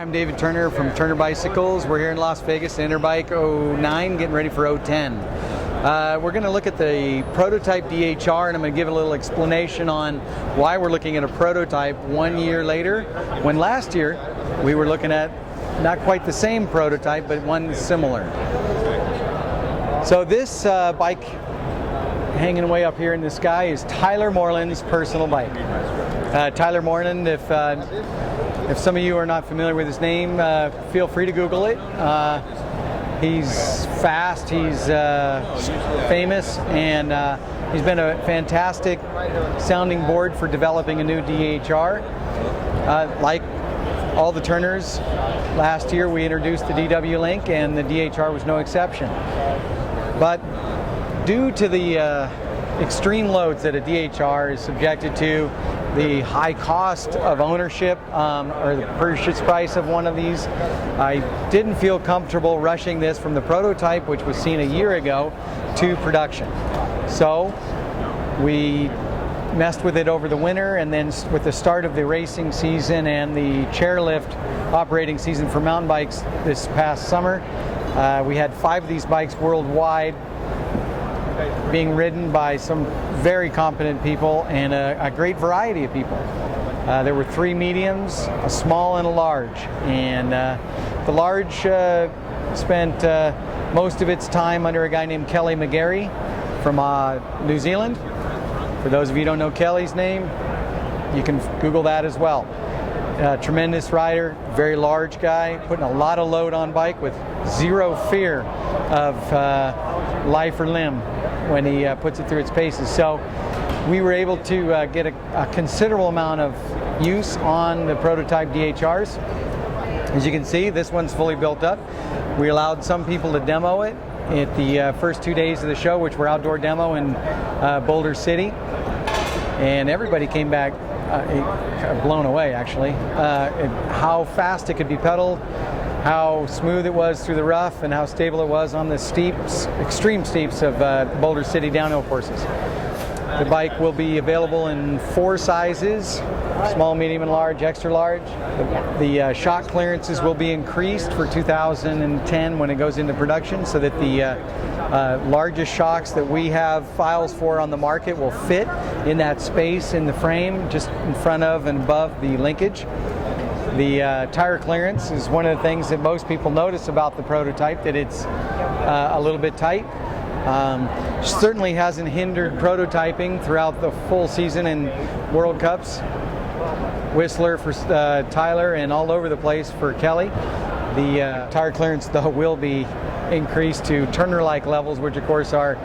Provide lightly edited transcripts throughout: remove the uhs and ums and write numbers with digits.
I'm David Turner from Turner Bicycles. We're here in Las Vegas, Interbike 09, getting ready for 010. We're going to look at the prototype DHR, and I'm going to give a little explanation on why we're looking at a prototype 1 year later, when last year we were looking at not quite the same prototype, but one similar. So this bike hanging way up here in the sky is Tyler Morland's personal bike. Tyler Morland, if some of you are not familiar with his name, feel free to Google it. He's fast, he's famous, and he's been a fantastic sounding board for developing a new DHR. Like all the Turners, last year we introduced the DW Link, and the DHR was no exception. But due to the extreme loads that a DHR is subjected to, the high cost of ownership or the purchase price of one of these, I didn't feel comfortable rushing this from the prototype, which was seen a year ago, to production. So we messed with it over the winter, and then with the start of the racing season and the chairlift operating season for mountain bikes this past summer, we had 5 of these bikes worldwide being ridden by some very competent people and a great variety of people. There were 3 mediums, a small and a large, and the large spent most of its time under a guy named Kelly McGarry from New Zealand. For those of you who don't know Kelly's name, you can Google that as well. Tremendous rider, very large guy, putting a lot of load on bike with zero fear of life or limb when he puts it through its paces. So we were able to get a considerable amount of use on the prototype DHRs. As you can see, this one's fully built up. We allowed some people to demo it at the first 2 days of the show, which were outdoor demo in Boulder City, and everybody came back blown away, actually, how fast it could be pedaled, how smooth it was through the rough, and how stable it was on the steeps, extreme steeps of Boulder City downhill courses. The bike will be available in 4 sizes: small, medium, and large, extra large. The shock clearances will be increased for 2010 when it goes into production, so that the largest shocks that we have files for on the market will fit in that space in the frame, just in front of and above the linkage. The tire clearance is one of the things that most people notice about the prototype, that it's a little bit tight. Certainly hasn't hindered prototyping throughout the full season and World Cups. Whistler for Tyler, and all over the place for Kelly. The tire clearance, though, will be increased to Turner-like levels, which of course are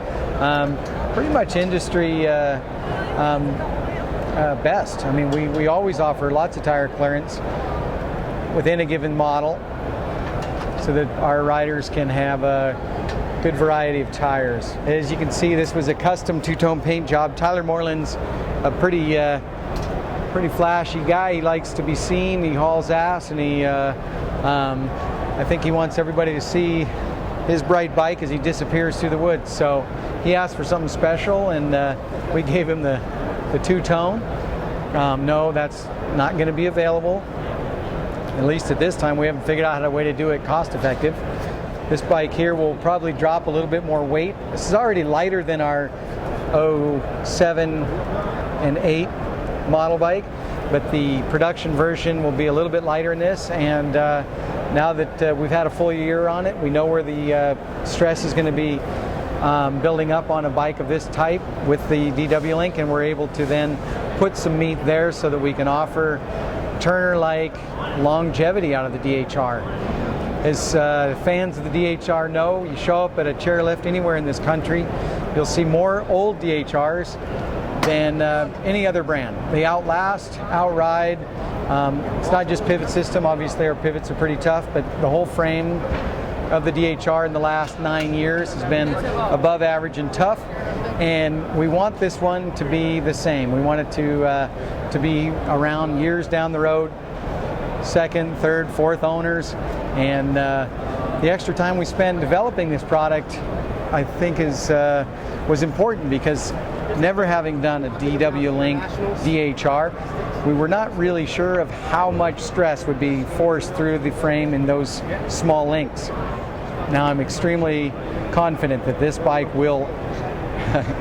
pretty much industry best. I mean, we always offer lots of tire clearance within a given model, so that our riders can have a good variety of tires. As you can see, this was a custom 2-tone paint job. Tyler Morland's a pretty flashy guy. He likes to be seen. He hauls ass, and I think he wants everybody to see his bright bike as he disappears through the woods. So he asked for something special, and we gave him the 2-tone. No, that's not going to be available. At least at this time, we haven't figured out a way to do it cost effective. This bike here will probably drop a little bit more weight. This is already lighter than our 07 and 8 model bike, but the production version will be a little bit lighter in this, and now that we've had a full year on it, we know where the stress is going to be building up on a bike of this type with the DW Link, and we're able to then put some meat there so that we can offer Turner-like longevity out of the DHR. As fans of the DHR know, you show up at a chairlift anywhere in this country, you'll see more old DHRs than any other brand. They outlast, outride. It's not just pivot system. Obviously our pivots are pretty tough, but the whole frame of the DHR in the last 9 years has been above average and tough, and we want this one to be the same. We want it to be around years down the road, 2nd, 3rd, 4th owners, and the extra time we spend developing this product, I think, was important, because never having done a DW Link DHR, we were not really sure of how much stress would be forced through the frame in those small links. Now I'm extremely confident that this bike will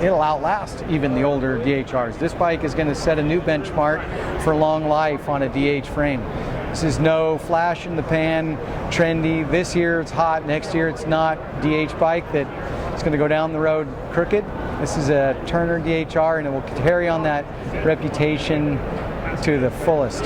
it'll outlast even the older DHRs. This bike is going to set a new benchmark for long life on a DH frame. This is no flash in the pan, trendy, this year it's hot, next year it's not DH bike that is going to go down the road crooked. This is a Turner DHR, and it will carry on that reputation to the fullest.